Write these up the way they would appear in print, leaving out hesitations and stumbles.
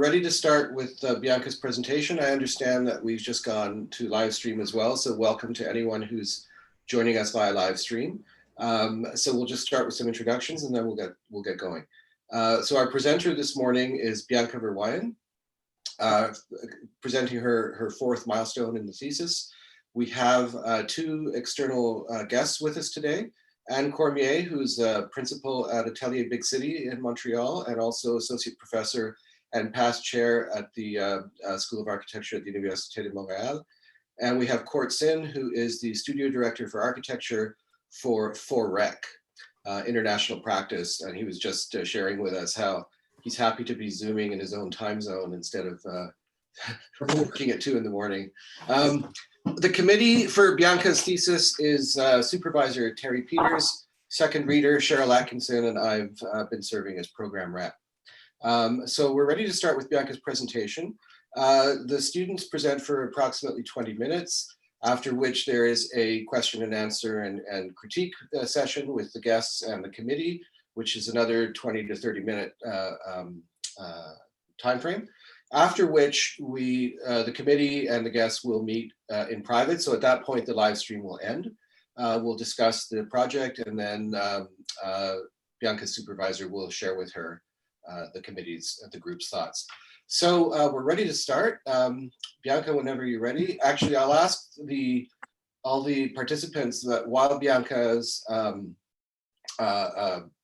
ready to start with Bianca's presentation. I understand that we've just gone to live stream as well, so welcome to anyone who's joining us via live stream. So we'll just start with some introductions and then we'll get going. So our presenter this morning is Bianca Verwaayen, presenting her fourth milestone in the thesis. We have two external guests with us today. Anne Cormier, who's a principal at Atelier Big City in Montreal and also associate professor and past chair at the School of Architecture at the Université de Montréal. And we have Court Sin, who is the studio director for architecture for FORREC, international practice. And he was just sharing with us how he's happy to be Zooming in his own time zone instead of working at 2 in the morning. The committee for Bianca's thesis is Supervisor Terry Peters, second reader Cheryl Atkinson, and I've been serving as program rep. So we're ready to start with Bianca's presentation. The students present for approximately 20 minutes, after which there is a question and answer and critique session with the guests and the committee, which is another 20 to 30 minute time frame. After which the committee and the guests will meet in private. So at that point, the live stream will end. We'll discuss the project, and then Bianca's supervisor will share with her the group's thoughts. So we're ready to start. Bianca, whenever you're ready. Actually, I'll ask all the participants that while Bianca's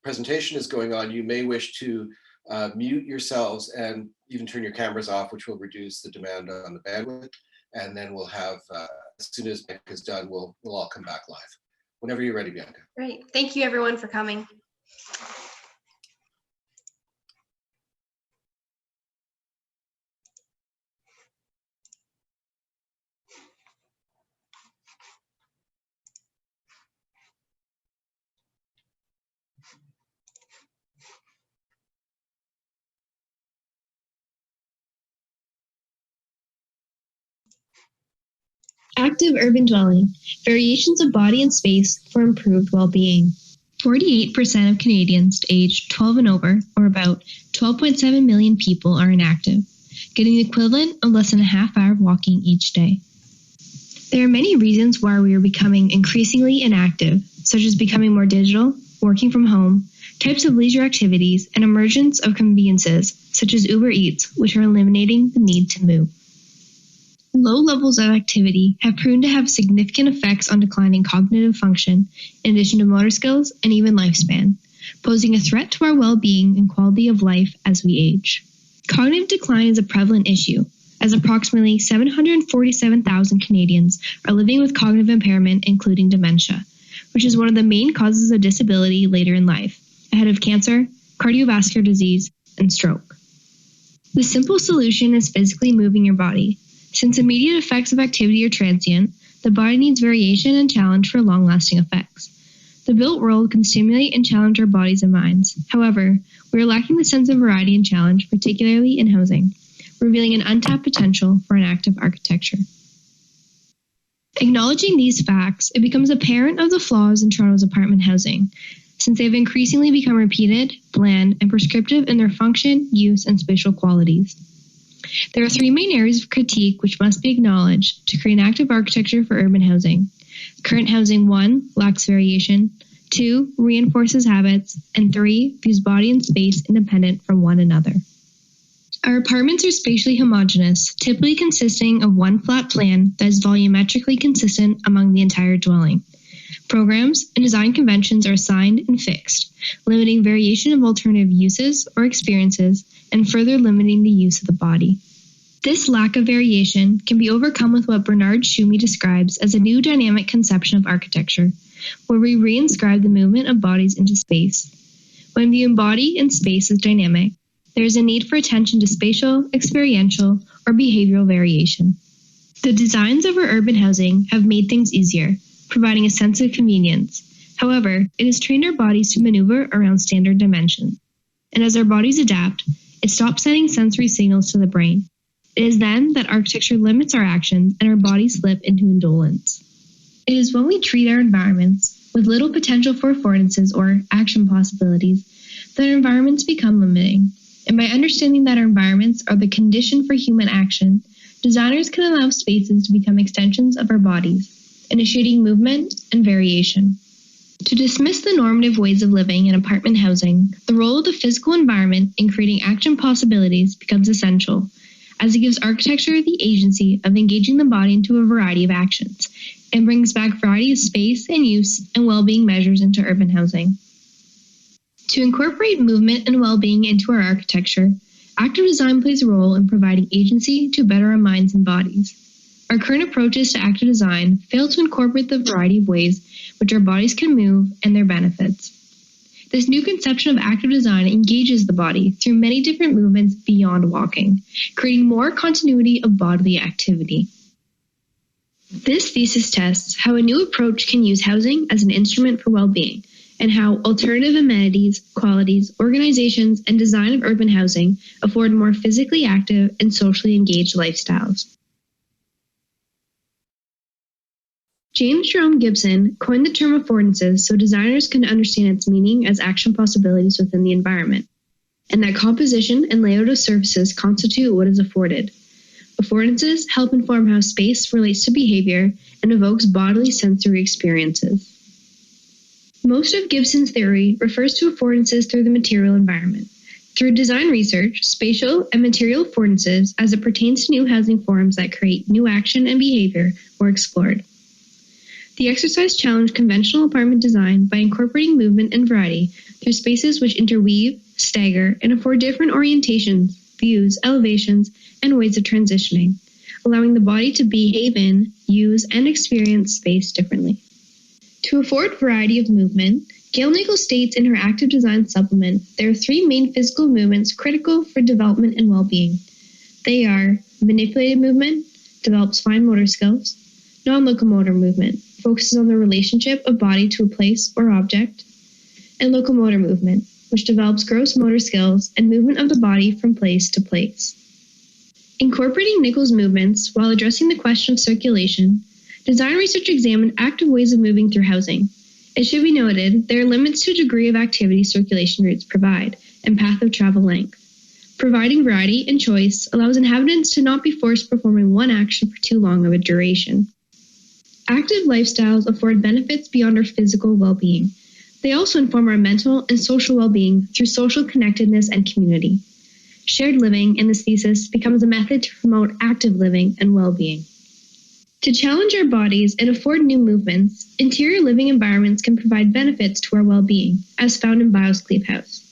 presentation is going on, you may wish to mute yourselves and even turn your cameras off, which will reduce the demand on the bandwidth. And then we'll have, as soon as Bianca's done, we'll all come back live. Whenever you're ready, Bianca. Great. Thank you, everyone, for coming. Active urban dwelling, variations of body and space for improved well-being. 48% of Canadians aged 12 and over, or about 12.7 million people, are inactive, getting the equivalent of less than a half-hour of walking each day. There are many reasons why we are becoming increasingly inactive, such as becoming more digital, working from home, types of leisure activities, and emergence of conveniences, such as Uber Eats, which are eliminating the need to move. Low levels of activity have proven to have significant effects on declining cognitive function, in addition to motor skills and even lifespan, posing a threat to our well-being and quality of life as we age. Cognitive decline is a prevalent issue, as approximately 747,000 Canadians are living with cognitive impairment, including dementia, which is one of the main causes of disability later in life, ahead of cancer, cardiovascular disease, and stroke. The simple solution is physically moving your body. Since immediate effects of activity are transient, the body needs variation and challenge for long-lasting effects. The built world can stimulate and challenge our bodies and minds. However, we are lacking the sense of variety and challenge, particularly in housing, revealing an untapped potential for an active architecture. Acknowledging these facts, it becomes apparent of the flaws in Toronto's apartment housing, since they have increasingly become repeated, bland, and prescriptive in their function, use, and spatial qualities. There are 3 main areas of critique which must be acknowledged to create an active architecture for urban housing. Current housing 1, lacks variation, 2, reinforces habits, and 3, views body and space independent from one another. Our apartments are spatially homogeneous, typically consisting of one flat plan that is volumetrically consistent among the entire dwelling. Programs and design conventions are assigned and fixed, limiting variation of alternative uses or experiences and further limiting the use of the body. This lack of variation can be overcome with what Bernard Schumi describes as a new dynamic conception of architecture, where we reinscribe the movement of bodies into space. When viewing body and space as dynamic, there is a need for attention to spatial, experiential, or behavioral variation. The designs of our urban housing have made things easier, providing a sense of convenience. However, it has trained our bodies to maneuver around standard dimensions. And as our bodies adapt, it stops sending sensory signals to the brain. It is then that architecture limits our actions and our bodies slip into indolence. It is when we treat our environments with little potential for affordances or action possibilities that our environments become limiting. And by understanding that our environments are the condition for human action, designers can allow spaces to become extensions of our bodies, initiating movement and variation. To dismiss the normative ways of living in apartment housing, the role of the physical environment in creating action possibilities becomes essential, as it gives architecture the agency of engaging the body into a variety of actions, and brings back variety of space and use and well-being measures into urban housing. To incorporate movement and well-being into our architecture, active design plays a role in providing agency to better our minds and bodies. Our current approaches to active design fail to incorporate the variety of ways which our bodies can move and their benefits. This new conception of active design engages the body through many different movements beyond walking, creating more continuity of bodily activity. This thesis tests how a new approach can use housing as an instrument for well-being, and how alternative amenities, qualities, organizations, and design of urban housing afford more physically active and socially engaged lifestyles. James Jerome Gibson coined the term affordances so designers can understand its meaning as action possibilities within the environment, and that composition and layout of surfaces constitute what is afforded. Affordances help inform how space relates to behavior and evokes bodily sensory experiences. Most of Gibson's theory refers to affordances through the material environment. Through design research, spatial and material affordances as it pertains to new housing forms that create new action and behavior were explored. The exercise challenged conventional apartment design by incorporating movement and variety through spaces which interweave, stagger, and afford different orientations, views, elevations, and ways of transitioning, allowing the body to behave in, use, and experience space differently. To afford variety of movement, Gail Nichols states in her active design supplement, there are three main physical movements critical for development and well-being. They are manipulated movement, develops fine motor skills; non-locomotor movement, focuses on the relationship of body to a place or object; and locomotor movement, which develops gross motor skills and movement of the body from place to place. Incorporating Nichols' movements while addressing the question of circulation, design research examined active ways of moving through housing. It should be noted there are limits to the degree of activity circulation routes provide and path of travel length. Providing variety and choice allows inhabitants to not be forced performing one action for too long of a duration. Active lifestyles afford benefits beyond our physical well-being. They also inform our mental and social well-being through social connectedness and community. Shared living in this thesis becomes a method to promote active living and well-being. To challenge our bodies and afford new movements, interior living environments can provide benefits to our well-being, as found in Bio's Cleave House.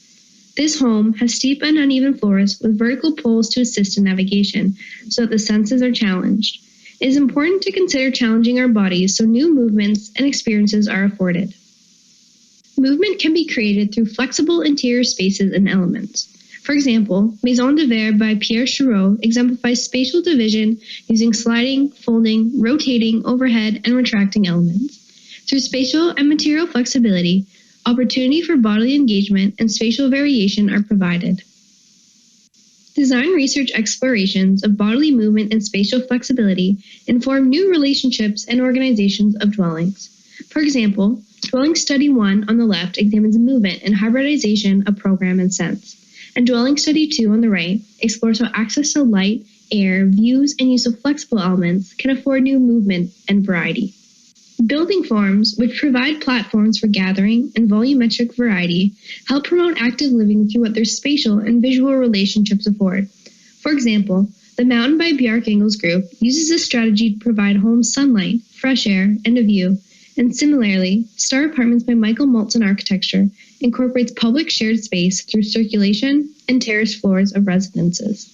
This home has steep and uneven floors with vertical poles to assist in navigation, so that the senses are challenged. It is important to consider challenging our bodies so new movements and experiences are afforded. Movement can be created through flexible interior spaces and elements. For example, Maison de Verre by Pierre Chirot exemplifies spatial division using sliding, folding, rotating, overhead, and retracting elements. Through spatial and material flexibility, opportunity for bodily engagement and spatial variation are provided. Design research explorations of bodily movement and spatial flexibility inform new relationships and organizations of dwellings. For example, Dwelling Study 1 on the left examines movement and hybridization of program and sense, and Dwelling Study 2 on the right explores how access to light, air, views, and use of flexible elements can afford new movement and variety. Building forms, which provide platforms for gathering and volumetric variety, help promote active living through what their spatial and visual relationships afford. For example, the Mountain by Bjarke Ingels group uses this strategy to provide homes sunlight, fresh air, and a view, and similarly, Star Apartments by Michael Maltzan Architecture incorporates public shared space through circulation and terraced floors of residences.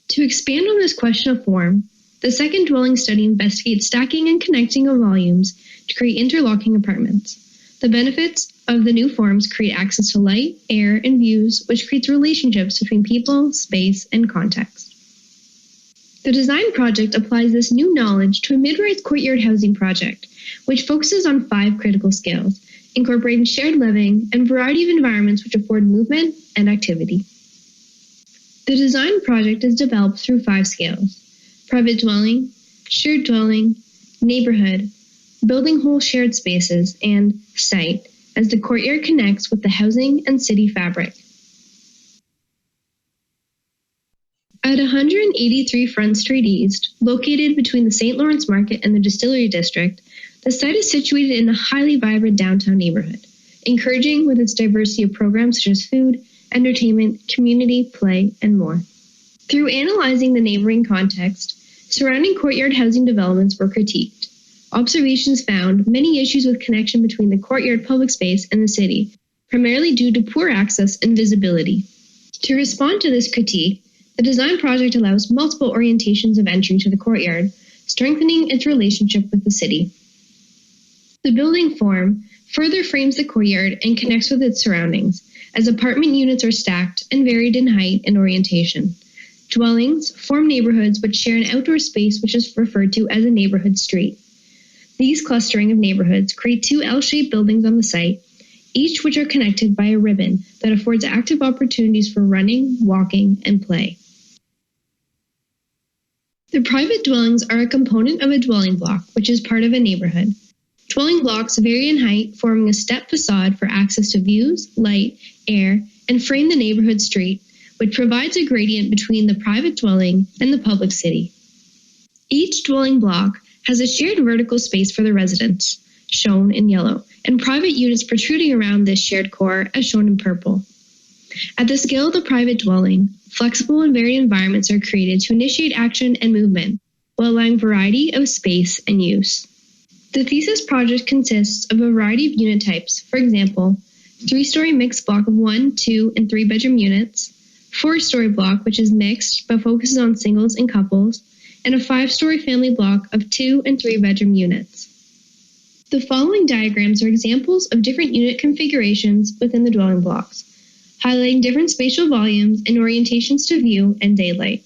To expand on this question of form, the second dwelling study investigates stacking and connecting of volumes to create interlocking apartments. The benefits of the new forms create access to light, air, and views, which creates relationships between people, space, and context. The design project applies this new knowledge to a mid-rise courtyard housing project, which focuses on 5 critical skills, incorporating shared living and variety of environments which afford movement and activity. The design project is developed through 5 scales: private dwelling, shared dwelling, neighborhood, building whole shared spaces, and site, as the courtyard connects with the housing and city fabric. At 183 Front Street East, located between the St. Lawrence Market and the Distillery District, the site is situated in a highly vibrant downtown neighborhood, encouraging with its diversity of programs such as food, entertainment, community, play, and more. Through analyzing the neighboring context, surrounding courtyard housing developments were critiqued. Observations found many issues with connection between the courtyard public space and the city, primarily due to poor access and visibility. To respond to this critique, the design project allows multiple orientations of entry to the courtyard, strengthening its relationship with the city. The building form further frames the courtyard and connects with its surroundings, as apartment units are stacked and varied in height and orientation. Dwellings form neighborhoods which share an outdoor space which is referred to as a neighborhood street. These clustering of neighborhoods create two L-shaped buildings on the site, each which are connected by a ribbon that affords active opportunities for running, walking, and play. The private dwellings are a component of a dwelling block, which is part of a neighborhood. Dwelling blocks vary in height, forming a step facade for access to views, light, air, and frame the neighborhood street, which provides a gradient between the private dwelling and the public city. Each dwelling block has a shared vertical space for the residents, shown in yellow, and private units protruding around this shared core, as shown in purple. At the scale of the private dwelling, flexible and varied environments are created to initiate action and movement, while allowing variety of space and use. The Thesis project consists of a variety of unit types, for example, 3-story mixed block of 1, 2, and 3-bedroom units, 4-story block which is mixed but focuses on singles and couples, and a 5-story family block of 2 and 3-bedroom units. The following diagrams are examples of different unit configurations within the dwelling blocks, highlighting different spatial volumes and orientations to view and daylight.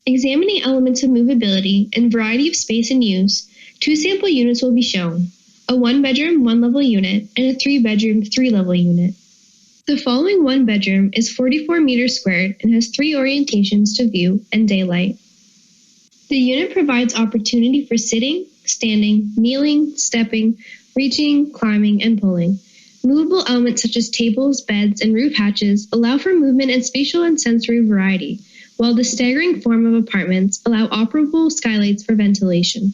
Examining elements of movability and variety of space and use, 2 sample units will be shown, a 1-bedroom, 1-level unit, and a 3-bedroom, 3-level unit. The following 1-bedroom is 44 meters squared and has 3 orientations to view and daylight. The unit provides opportunity for sitting, standing, kneeling, stepping, reaching, climbing, and pulling. Movable elements such as tables, beds, and roof hatches allow for movement and spatial and sensory variety, while the staggering form of apartments allow operable skylights for ventilation.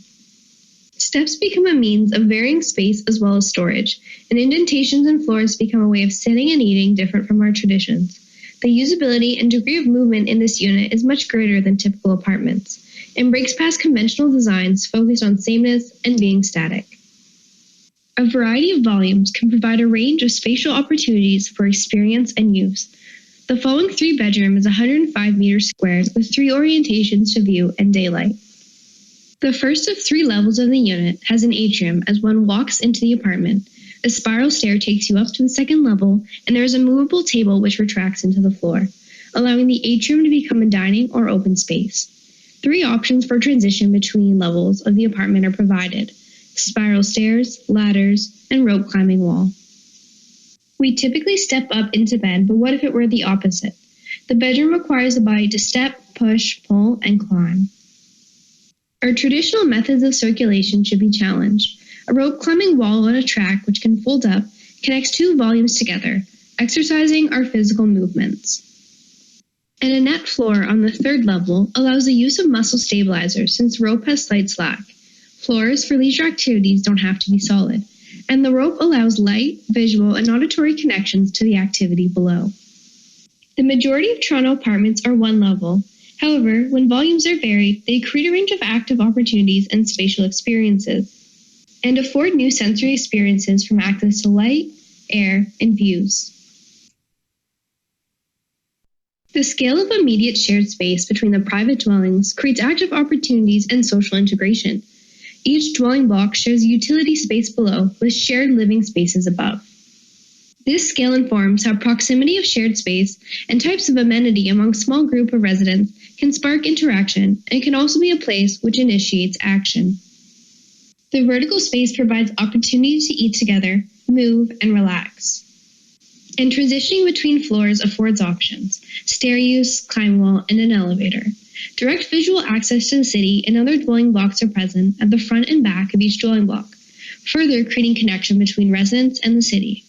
Steps become a means of varying space as well as storage, and indentations in floors become a way of sitting and eating different from our traditions. The usability and degree of movement in this unit is much greater than typical apartments, and breaks past conventional designs focused on sameness and being static. A variety of volumes can provide a range of spatial opportunities for experience and use. The following 3-bedroom is 105 meters squared with 3 orientations to view and daylight. The first of 3 levels of the unit has an atrium as one walks into the apartment. A spiral stair takes you up to the 2nd level, and there is a movable table which retracts into the floor, allowing the atrium to become a dining or open space. 3 options for transition between levels of the apartment are provided: spiral stairs, ladders, and rope climbing wall. We typically step up into bed, but what if it were the opposite? The bedroom requires the body to step, push, pull, and climb. Our traditional methods of circulation should be challenged. A rope climbing wall on a track which can fold up connects 2 volumes together, exercising our physical movements. And a net floor on the 3rd level allows the use of muscle stabilizers since rope has slight slack. Floors for leisure activities don't have to be solid, and the rope allows light, visual, and auditory connections to the activity below. The majority of Toronto apartments are 1 level. However, when volumes are varied, they create a range of active opportunities and spatial experiences, and afford new sensory experiences from access to light, air, and views. The scale of immediate shared space between the private dwellings creates active opportunities and social integration. Each dwelling block shares utility space below with shared living spaces above. This scale informs how proximity of shared space and types of amenity among a small group of residents can spark interaction and can also be a place which initiates action. The vertical space provides opportunities to eat together, move, and relax. And transitioning between floors affords options: stair use, climb wall, and an elevator. Direct visual access to the city and other dwelling blocks are present at the front and back of each dwelling block, further creating connection between residents and the city.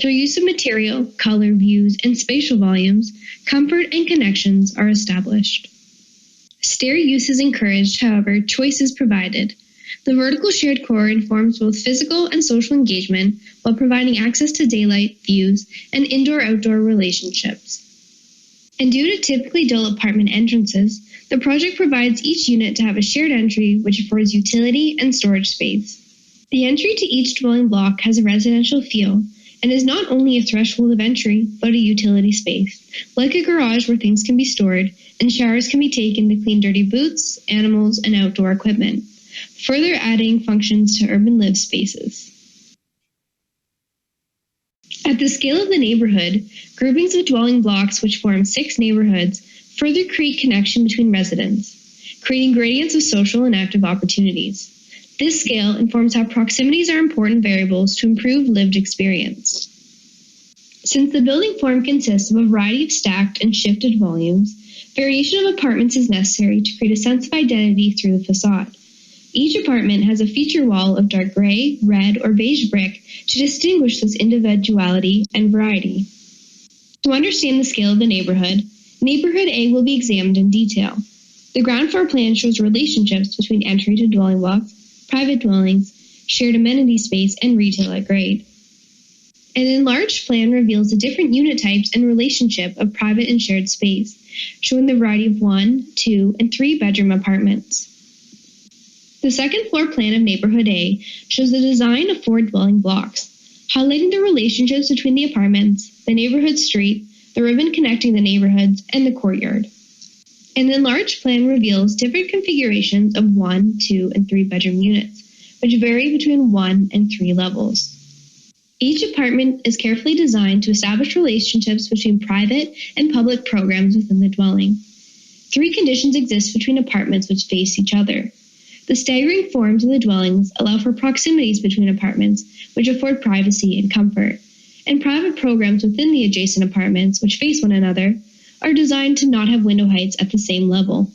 Through use of material, color, views, and spatial volumes, comfort and connections are established. Stair use is encouraged, however, choice is provided. The vertical shared core informs both physical and social engagement while providing access to daylight, views, and indoor-outdoor relationships. And due to typically dull apartment entrances, the project provides each unit to have a shared entry which affords utility and storage space. The entry to each dwelling block has a residential feel and is not only a threshold of entry, but a utility space, like a garage where things can be stored and showers can be taken to clean dirty boots, animals, and outdoor equipment, further adding functions to urban live spaces. At the scale of the neighborhood, groupings of dwelling blocks which form 6 neighborhoods further create connection between residents, creating gradients of social and active opportunities. This scale informs how proximities are important variables to improve lived experience. Since the building form consists of a variety of stacked and shifted volumes, variation of apartments is necessary to create a sense of identity through the facade. Each apartment has a feature wall of dark gray, red, or beige brick to distinguish this individuality and variety. To understand the scale of the neighborhood, Neighborhood A will be examined in detail. The ground floor plan shows relationships between entry to dwelling blocks, private dwellings, shared amenity space, and retail at grade. An enlarged plan reveals the different unit types and relationship of private and shared space, showing the variety of 1, 2, and 3 bedroom apartments. The second floor plan of Neighborhood A shows the design of 4 dwelling blocks, highlighting the relationships between the apartments, the neighborhood street, the ribbon connecting the neighborhoods, and the courtyard. An enlarged plan reveals different configurations of 1, 2, and 3 bedroom units, which vary between 1 and 3 levels. Each apartment is carefully designed to establish relationships between private and public programs within the dwelling. 3 conditions exist between apartments which face each other. The staggering forms of the dwellings allow for proximities between apartments, which afford privacy and comfort, and private programs within the adjacent apartments, which face one another, are designed to not have window heights at the same level.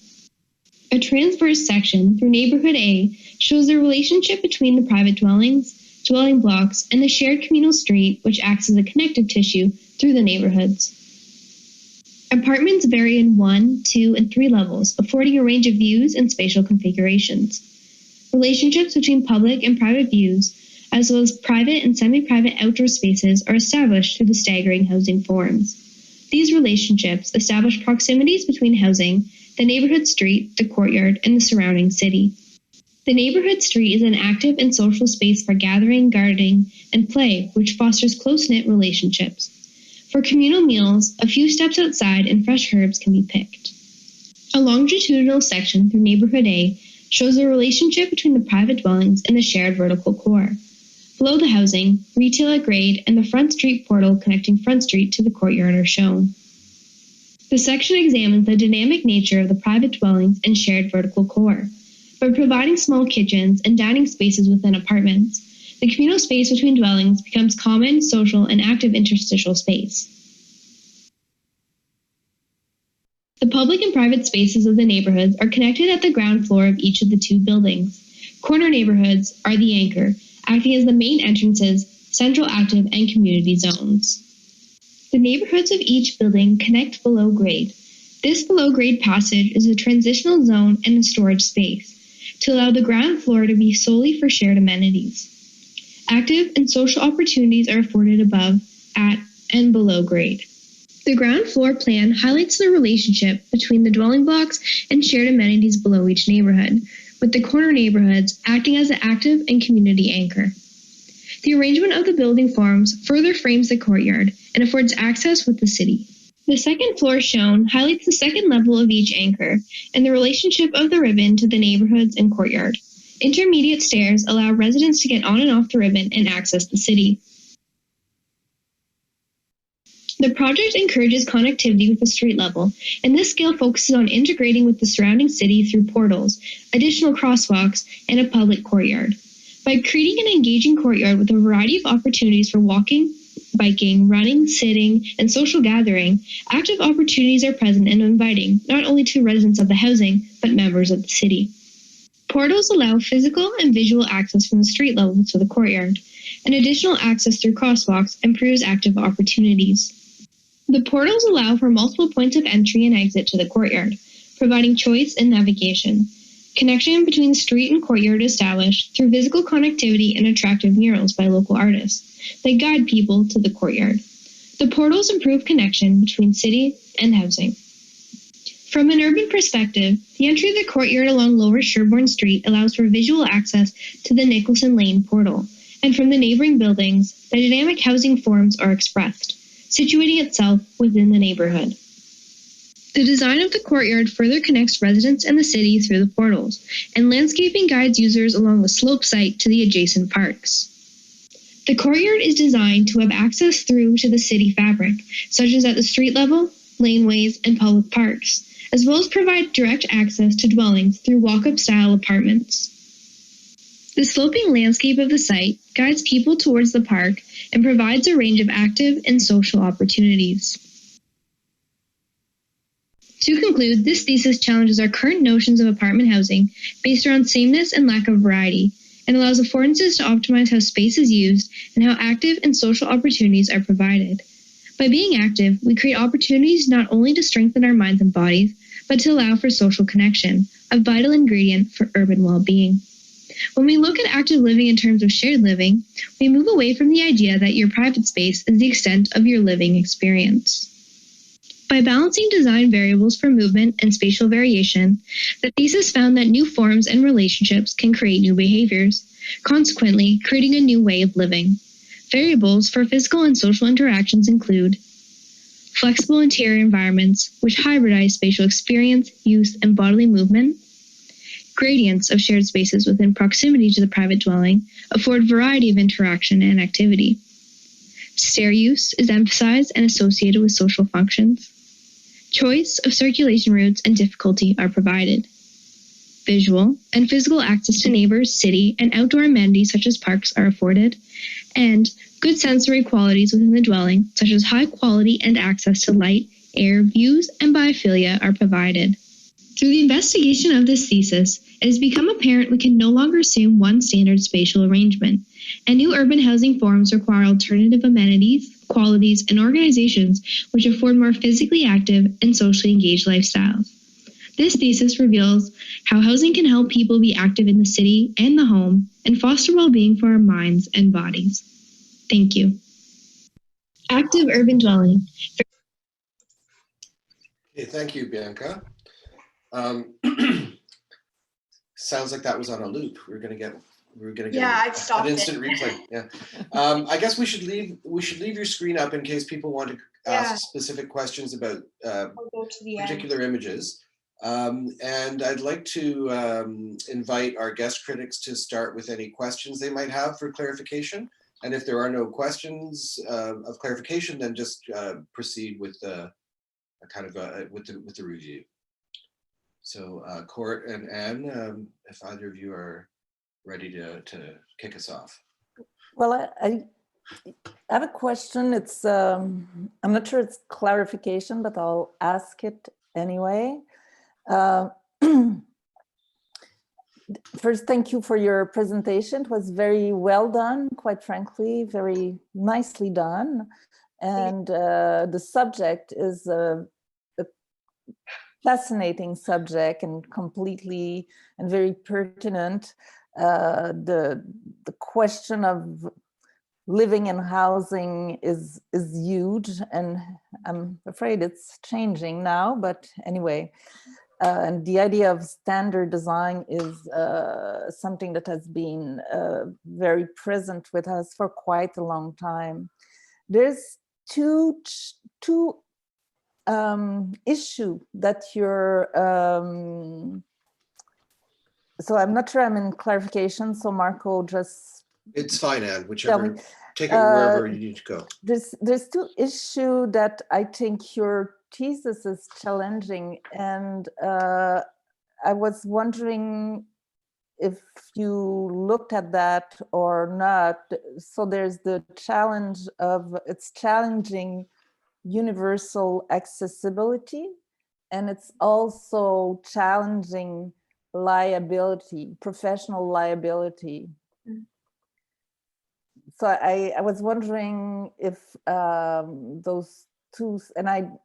A transverse section through Neighborhood A shows the relationship between the private dwellings, dwelling blocks, and the shared communal street, which acts as a connective tissue through the neighborhoods. Apartments vary in 1, 2, and 3 levels, affording a range of views and spatial configurations. Relationships between public and private views, as well as private and semi-private outdoor spaces, are established through the staggering housing forms. These relationships establish proximities between housing, the neighborhood street, the courtyard, and the surrounding city. The neighborhood street is an active and social space for gathering, gardening, and play, which fosters close-knit relationships. For communal meals, a few steps outside and fresh herbs can be picked. A longitudinal section through Neighborhood A shows the relationship between the private dwellings and the shared vertical core. Below the housing, retail at grade, and the Front Street portal connecting Front Street to the courtyard are shown. The section examines the dynamic nature of the private dwellings and shared vertical core. By providing small kitchens and dining spaces within apartments, the communal space between dwellings becomes common, social, and active interstitial space. The public and private spaces of the neighborhoods are connected at the ground floor of each of the 2 buildings. Corner neighborhoods are the anchor, acting as the main entrances, central active, and community zones. The neighborhoods of each building connect below grade. This below grade passage is a transitional zone and a storage space to allow the ground floor to be solely for shared amenities. Active and social opportunities are afforded above, at, and below grade. The ground floor plan highlights the relationship between the dwelling blocks and shared amenities below each neighborhood, with the corner neighborhoods acting as the active and community anchor. The arrangement of the building forms further frames the courtyard and affords access with the city. The second floor shown highlights the second level of each anchor and the relationship of the ribbon to the neighborhoods and courtyard. Intermediate stairs allow residents to get on and off the ribbon and access the city. The project encourages connectivity with the street level, and this scale focuses on integrating with the surrounding city through portals, additional crosswalks, and a public courtyard. By creating an engaging courtyard with a variety of opportunities for walking, biking, running, sitting, and social gathering, active opportunities are present and inviting, not only to residents of the housing, but members of the city. Portals allow physical and visual access from the street level to the courtyard. and additional access through crosswalks improves active opportunities. The portals allow for multiple points of entry and exit to the courtyard, providing choice and navigation. Connection between the street and courtyard is established through physical connectivity and attractive murals by local artists that guide people to the courtyard. The portals improve connection between city and housing. From an urban perspective, the entry of the courtyard along Lower Sherbourne Street allows for visual access to the Nicholson Lane portal, and from the neighboring buildings, the dynamic housing forms are expressed, situating itself within the neighborhood. The design of the courtyard further connects residents and the city through the portals, and landscaping guides users along the slope site to the adjacent parks. The courtyard is designed to have access through to the city fabric, such as at the street level, laneways, and public parks, as well as provide direct access to dwellings through walk-up style apartments. The sloping landscape of the site guides people towards the park and provides a range of active and social opportunities. To conclude, this thesis challenges our current notions of apartment housing based around sameness and lack of variety, and allows affordances to optimize how space is used and how active and social opportunities are provided. By being active, we create opportunities not only to strengthen our minds and bodies, but to allow for social connection, a vital ingredient for urban well-being. When we look at active living in terms of shared living, we move away from the idea that your private space is the extent of your living experience. By balancing design variables for movement and spatial variation, the thesis found that new forms and relationships can create new behaviors, consequently creating a new way of living. Variables for physical and social interactions include flexible interior environments, which hybridize spatial experience, use, and bodily movement. Gradients of shared spaces within proximity to the private dwelling afford variety of interaction and activity. Stair use is emphasized and associated with social functions. Choice of circulation routes and difficulty are provided. Visual and physical access to neighbors, city, and outdoor amenities such as parks are afforded, and good sensory qualities within the dwelling, such as high quality and access to light, air, views, and biophilia are provided. Through the investigation of this thesis, it has become apparent we can no longer assume one standard spatial arrangement, and new urban housing forms require alternative amenities, qualities, and organizations which afford more physically active and socially engaged lifestyles. This thesis reveals how housing can help people be active in the city and the home and foster well-being for our minds and bodies. Thank you. Active urban dwelling. Okay, thank you, Bianca. Sounds like that was on a loop. We're gonna get I've stopped an instant replay. Yeah. I guess we should leave your screen up in case people want to ask specific questions about I'll go to the particular images. And I'd like to invite our guest critics to start with any questions they might have for clarification. And if there are no questions of clarification, then just proceed with the with the review. So Court and Anne, if either of you are ready to kick us off. Well, I have a question. It's I'm not sure it's clarification, but I'll ask it anyway. First, thank you for your presentation. It was very well done, quite frankly, very nicely done. And the subject is a fascinating subject and completely and very pertinent. The question of living and housing is huge, and I'm afraid it's changing now, but anyway. And the idea of standard design is something that has been very present with us for quite a long time. There's two issue that you're so I'm not sure I'm in clarification, so Marco, just it's fine, Anne, whichever, take it wherever you need to go. There's two issue that I think your thesis is challenging, and I was wondering if you looked at that or not. So there's the challenge of it's challenging universal accessibility, and it's also challenging liability, professional liability. So I was wondering if those two, and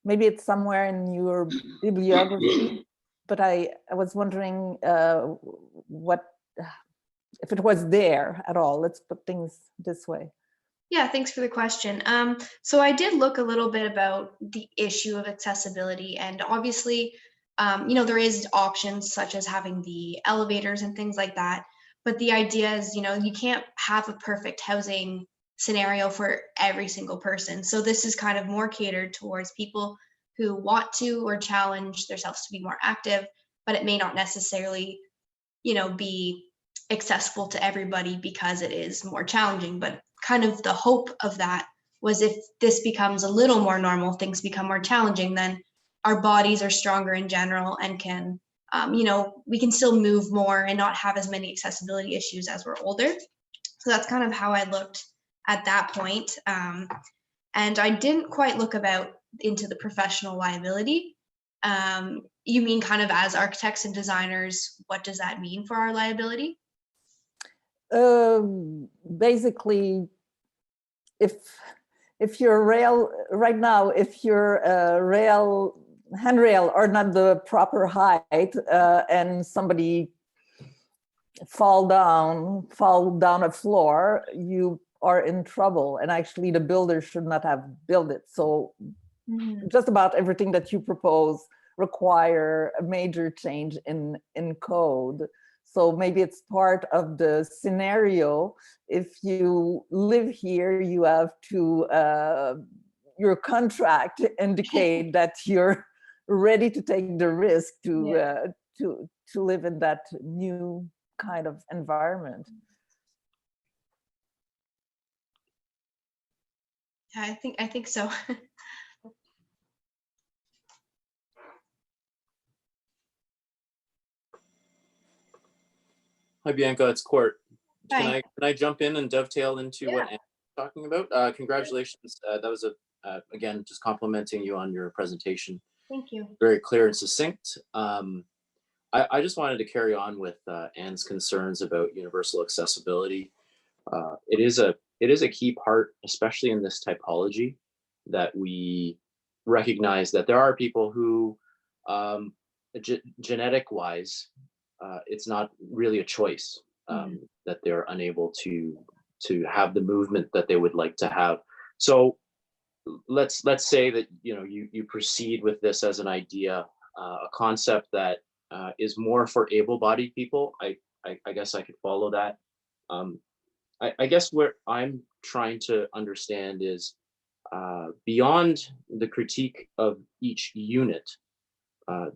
maybe it's somewhere in your bibliography, but I was wondering what, if it was there at all. Let's put things this way. Yeah, thanks for the question. So I did look a little bit about the issue of accessibility, and obviously, there is options such as having the elevators and things like that. But the idea is, you can't have a perfect housing scenario for every single person. So this is kind of more catered towards people who want to or challenge themselves to be more active, but it may not necessarily, be accessible to everybody because it is more challenging. But kind of the hope of that was if this becomes a little more normal, things become more challenging, then our bodies are stronger in general and can, we can still move more and not have as many accessibility issues as we're older. So that's kind of how I looked at that point. And I didn't quite look into the professional liability. You mean kind of as architects and designers, what does that mean for our liability? Basically, if your rail right now, if your handrail are not the proper height, and somebody fall down a floor, you are in trouble. And actually, the builder should not have built it. So just about everything that you propose require a major change in code. So maybe it's part of the scenario. If you live here, you have to, your contract indicate that you're ready to take the risk to live in that new kind of environment. Yeah, I think so. Hi, Bianca, it's Court. Hi. Can I jump in and dovetail into what Anne's talking about? Congratulations. That was again, just complimenting you on your presentation. Thank you. Very clear and succinct. I just wanted to carry on with Anne's concerns about universal accessibility. It is a key part, especially in this typology, that we recognize that there are people who, genetic wise, it's not really a choice, that they're unable to have the movement that they would like to have. So let's say that you proceed with this as an idea, a concept that is more for able-bodied people. I guess I could follow that. I guess what I'm trying to understand is, beyond the critique of each unit,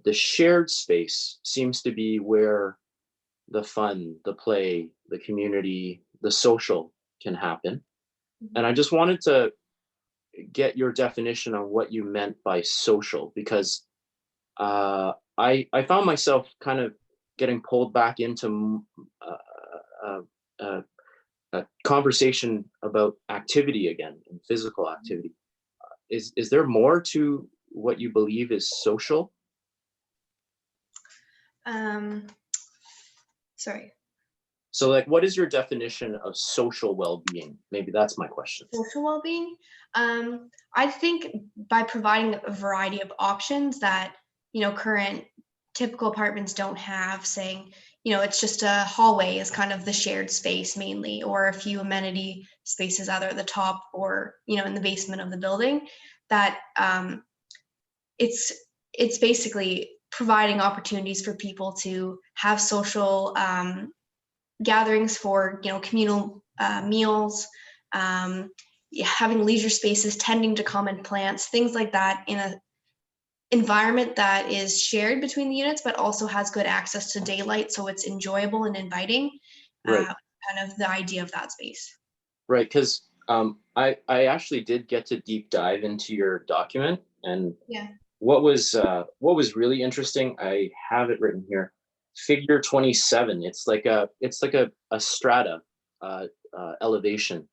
the shared space seems to be where the fun, the play, the community, the social can happen. And I just wanted to get your definition on what you meant by social, because I found myself kind of getting pulled back into a conversation about activity again, and physical activity. Is there more to what you believe is social? Sorry. So like, what is your definition of social well-being? Maybe that's my question. Social well-being? I think by providing a variety of options that, current typical apartments don't have, saying, it's just a hallway is kind of the shared space mainly, or a few amenity spaces either at the top or, in the basement of the building, that it's basically providing opportunities for people to have social gatherings for communal meals, having leisure spaces, tending to common plants, things like that, in a environment that is shared between the units but also has good access to daylight, so it's enjoyable and inviting. Right. Kind of the idea of that space. Right, because I actually did get to deep dive into your document, and what was really interesting, I have it written here, figure 27. It's like a strata elevation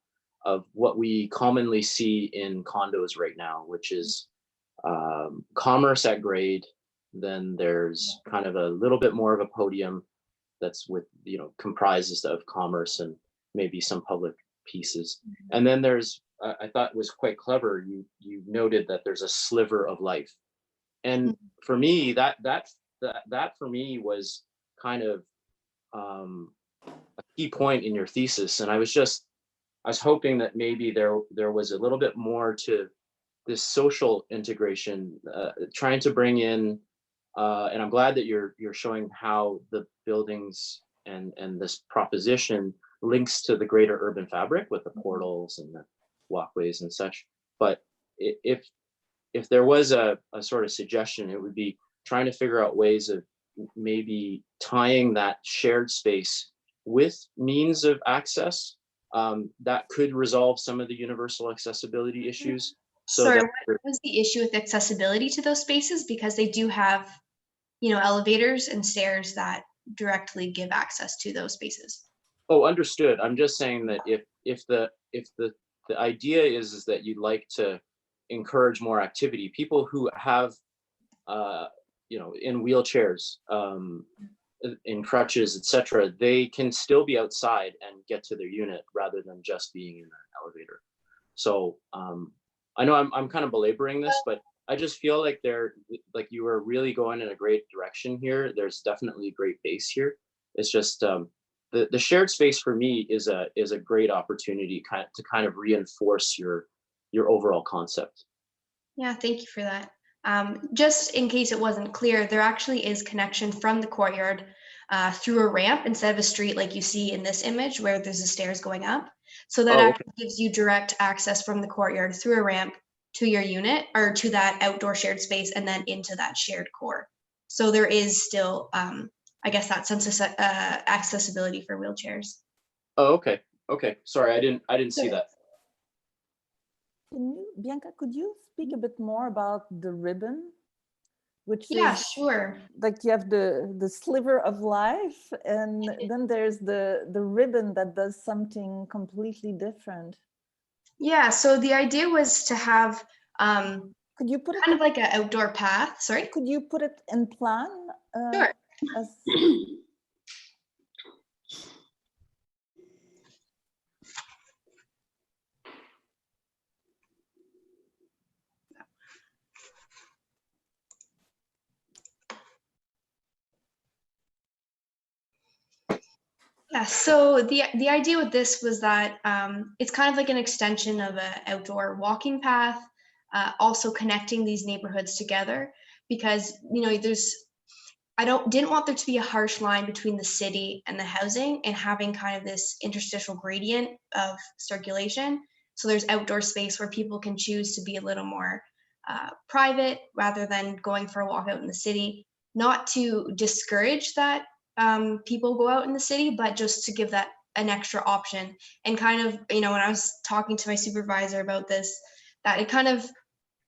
of what we commonly see in condos right now, which is commerce at grade. Then there's kind of a little bit more of a podium that's with comprises of commerce, and maybe some public pieces. And then there's, I thought was quite clever, you noted that there's a sliver of life. And for me, that for me was kind of a key point in your thesis. And I was hoping that maybe there was a little bit more to this social integration, trying to bring in, and I'm glad that you're showing how the buildings and this proposition links to the greater urban fabric with the portals and the walkways and such. But if there was a sort of suggestion, it would be trying to figure out ways of maybe tying that shared space with means of access that could resolve some of the universal accessibility issues. So Sorry, that what was the issue with accessibility to those spaces? Because they do have, elevators and stairs that directly give access to those spaces. Oh, understood. I'm just saying that if the idea is that you'd like to encourage more activity, people who have in wheelchairs, in crutches, etc., they can still be outside and get to their unit rather than just being in an elevator. So I know I'm kind of belaboring this, but I just feel like you were really going in a great direction here. There's definitely a great base here. It's just the shared space for me is a great opportunity to kind of reinforce your overall concept. Yeah, thank you for that. Just in case it wasn't clear, there actually is connection from the courtyard through a ramp instead of a street like you see in this image where there's the stairs going up. So that actually gives you direct access from the courtyard through a ramp to your unit or to that outdoor shared space and then into that shared core. So there is still, I guess, that sense of accessibility for wheelchairs. Oh, okay. Okay. Sorry, I didn't see that. Bianca, could you speak a bit more about the ribbon? Which is, sure. Like you have the sliver of life, and then there's the ribbon that does something completely different. Yeah, so the idea was to have could you put kind of like an outdoor path. Sorry? Could you put it in plan? Sure. Yeah, so the idea with this was that it's kind of like an extension of an outdoor walking path, also connecting these neighborhoods together because, didn't want there to be a harsh line between the city and the housing and having kind of this interstitial gradient of circulation. So there's outdoor space where people can choose to be a little more private rather than going for a walk out in the city, not to discourage that people go out in the city, but just to give that an extra option. And kind of, when I was talking to my supervisor about this, that it kind of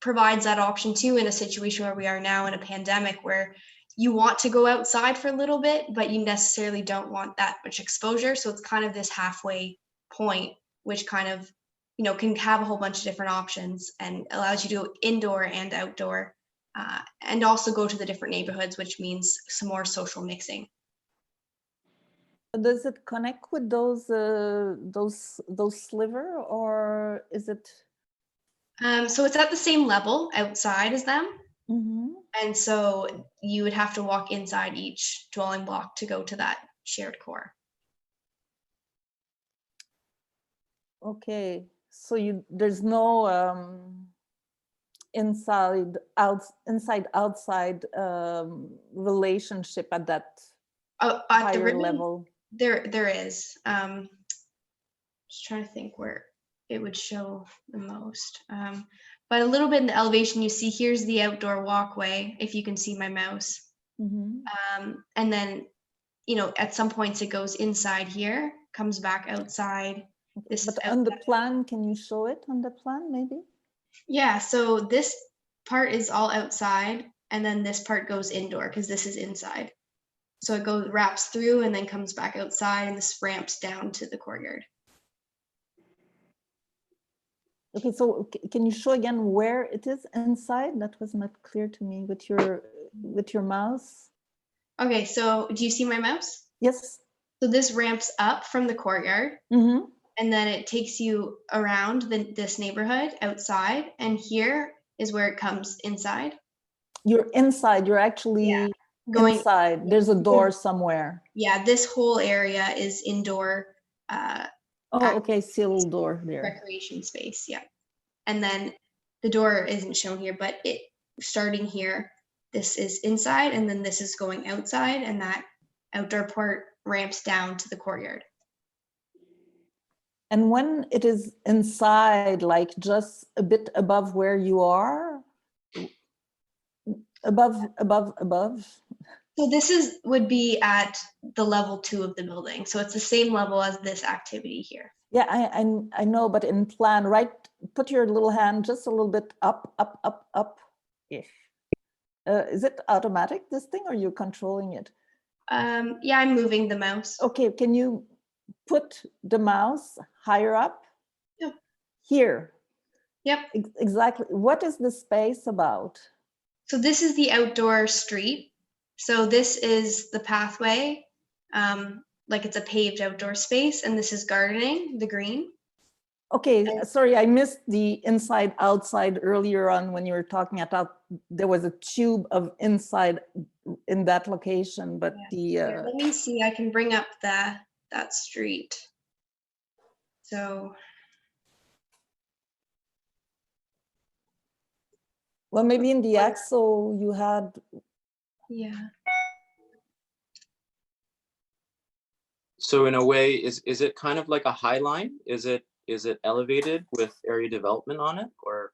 provides that option too in a situation where we are now in a pandemic where you want to go outside for a little bit, but you necessarily don't want that much exposure. So it's kind of this halfway point, which kind of, can have a whole bunch of different options and allows you to go indoor and outdoor and also go to the different neighborhoods, which means some more social mixing. Does it connect with those sliver, or is it? So it's at the same level outside as them. Mm-hmm. And so you would have to walk inside each dwelling block to go to that shared core. Okay, so there's no inside outside relationship at that higher the ribbon level. There is. Just trying to think where it would show the most. But a little bit in the elevation, you see here's the outdoor walkway, if you can see my mouse. Mm-hmm. And then, at some points it goes inside here, comes back outside. But on the plan, can you show it on the plan maybe? Yeah, so this part is all outside, and then this part goes indoor because this is inside. So it wraps through and then comes back outside, and this ramps down to the courtyard. Okay, so can you show again where it is inside? That was not clear to me with your mouse. Okay, so do you see my mouse? Yes. So this ramps up from the courtyard, Mhm. and then it takes you around this neighborhood outside, and here is where it comes inside. You're inside, you're actually Going, inside. There's a door somewhere. yeah, this whole area is indoor Oh, okay, sealed door there. recreation space, yeah. And then the door isn't shown here, but it starting here, this is inside, and then this is going outside, and that outdoor port ramps down to the courtyard. And when it is inside, like just a bit above where you are, above. So this would be at the level 2 of the building. So it's the same level as this activity here. Yeah, I know, but in plan, right? Put your little hand just a little bit up-ish. Is it automatic, this thing, or are you controlling it? Yeah, I'm moving the mouse. Okay, can you put the mouse higher up? Yep. Here. Yep. Exactly. What is the space about? So this is the outdoor street. So this is the pathway, like it's a paved outdoor space, and this is gardening, the green. Okay, sorry, I missed the inside outside earlier on when you were talking. I thought there was a tube of inside in that location, but Here, let me see, I can bring up that street. So. Well, maybe in the EXO you had. Yeah. So in a way, is it kind of like a high line? Is it elevated with area development on it, or?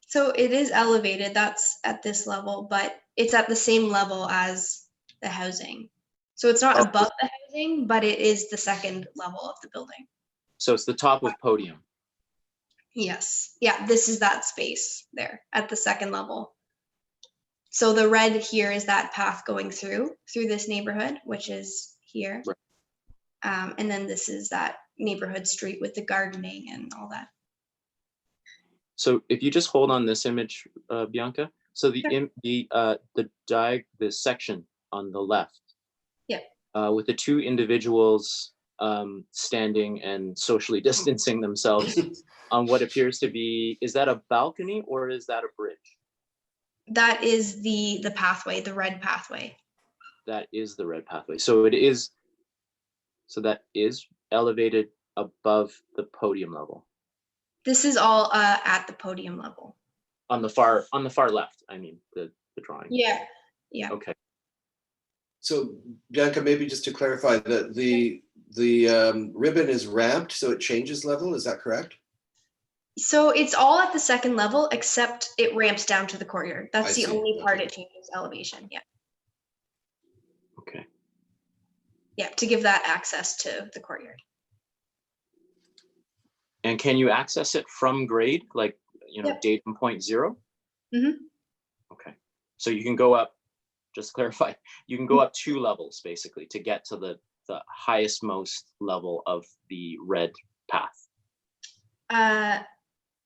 So it is elevated, that's at this level, but it's at the same level as the housing. So it's not above the housing, but it is the second level of the building. So it's the top of podium. Yes, yeah, this is that space there at the second level. So the red here is that path going through this neighborhood, which is here. Right. And then this is that neighborhood street with the gardening and all that. So if you just hold on this image, Bianca. So the section on the left. Yeah. With the two individuals standing and socially distancing themselves on what appears to be, is that a balcony or is that a bridge? That is the pathway, the red pathway. That is the red pathway. So it is. So that is elevated above the podium level. This is all at the podium level. On the far left, I mean, the drawing. Yeah, yeah. Okay. So Bianca, maybe just to clarify, the ribbon is ramped, so it changes level, is that correct? So it's all at the second level, except it ramps down to the courtyard. That's the only part it changes elevation, yeah. Okay. Yeah, to give that access to the courtyard. And can you access it from grade, like, datum point 0? Mm-hmm. Okay. So you can go up, just to clarify, you can go up 2 levels basically to get to the highest most level of the red path.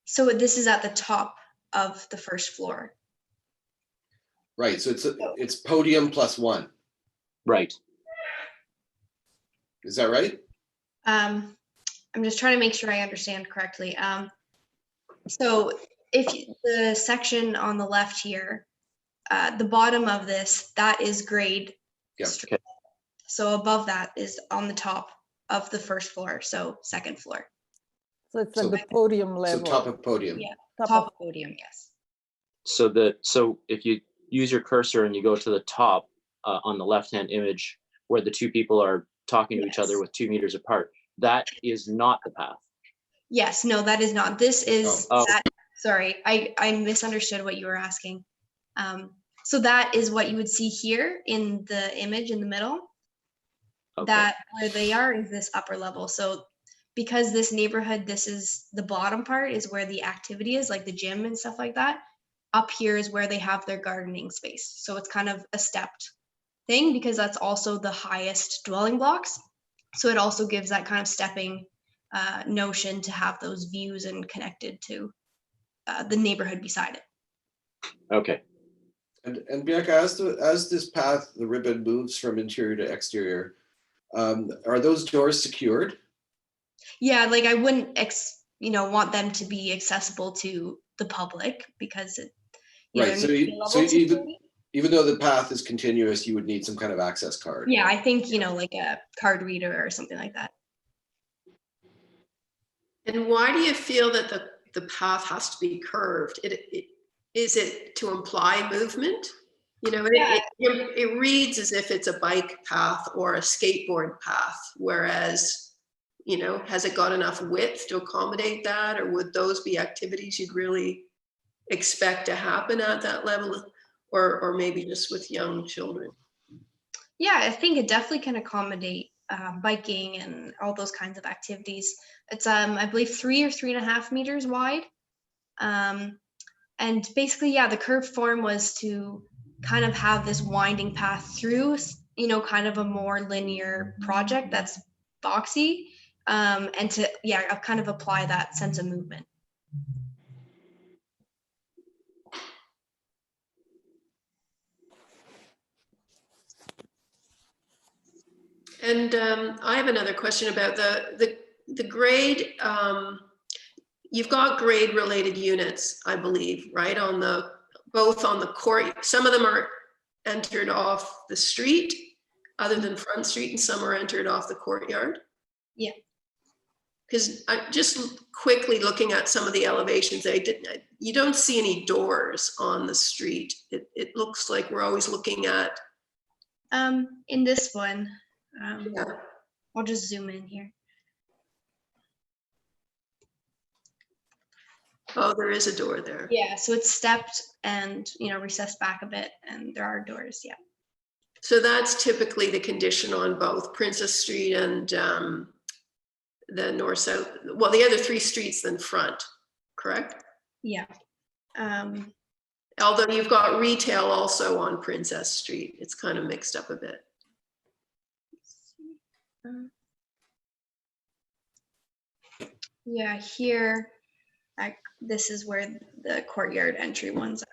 So this is at the top of the first floor. Right, so it's podium plus 1. Right. Is that right? I'm just trying to make sure I understand correctly. So if the section on the left here, the bottom of this, that is grade. Yeah. Okay. So above that is on the top of the first floor, so second floor. So it's at the podium level. So top of podium. Yeah, top of podium, yes. So if you use your cursor and you go to the top on the left-hand image where the two people are talking to each other with 2 meters apart, that is not the path. Yes, no, that is not. This is that. Sorry, I misunderstood what you were asking. So that is what you would see here in the image in the middle. Okay. That where they are is this upper level. So because this neighborhood, this is the bottom part is where the activity is, like the gym and stuff like that. Up here is where they have their gardening space. So it's kind of a stepped thing because that's also the highest dwelling blocks. So it also gives that kind of stepping notion to have those views and connected to the neighborhood beside it. Okay. And Bianca, as this path, the ribbon moves from interior to exterior, are those doors secured? Yeah, like I wouldn't want them to be accessible to the public because it, Right. there So, needs to be a level of even security. though the path is continuous, you would need some kind of access card. Yeah, I think, like a card reader or something like that. And why do you feel that the path has to be curved? Is it to imply movement? It reads as if it's a bike path or a skateboard path, whereas, has it got enough width to accommodate that? Or would those be activities you'd really expect to happen at that level? Or maybe just with young children? Yeah, I think it definitely can accommodate biking and all those kinds of activities. It's, I believe, 3 or 3.5 meters wide. And basically, yeah, the curved form was to kind of have this winding path through, kind of a more linear project that's boxy, and to, kind of apply that sense of movement. And I have another question about the grade. You've got grade related units, I believe, right? Both on the court. Some of them are entered off the street other than Front Street, and some are entered off the courtyard. Yeah. Because I just quickly looking at some of the elevations, you don't see any doors on the street. It looks like we're always looking at. In this one, Yeah. I'll just zoom in here. Oh, there is a door there. Yeah, so it's stepped and, recessed back a bit, and there are doors, yeah. So that's typically the condition on both Princess Street and the north-south, well, the other 3 streets than Front, correct? Yeah. Although you've got retail also on Princess Street. It's kind of mixed up a bit. Yeah, here, this is where the courtyard entry ones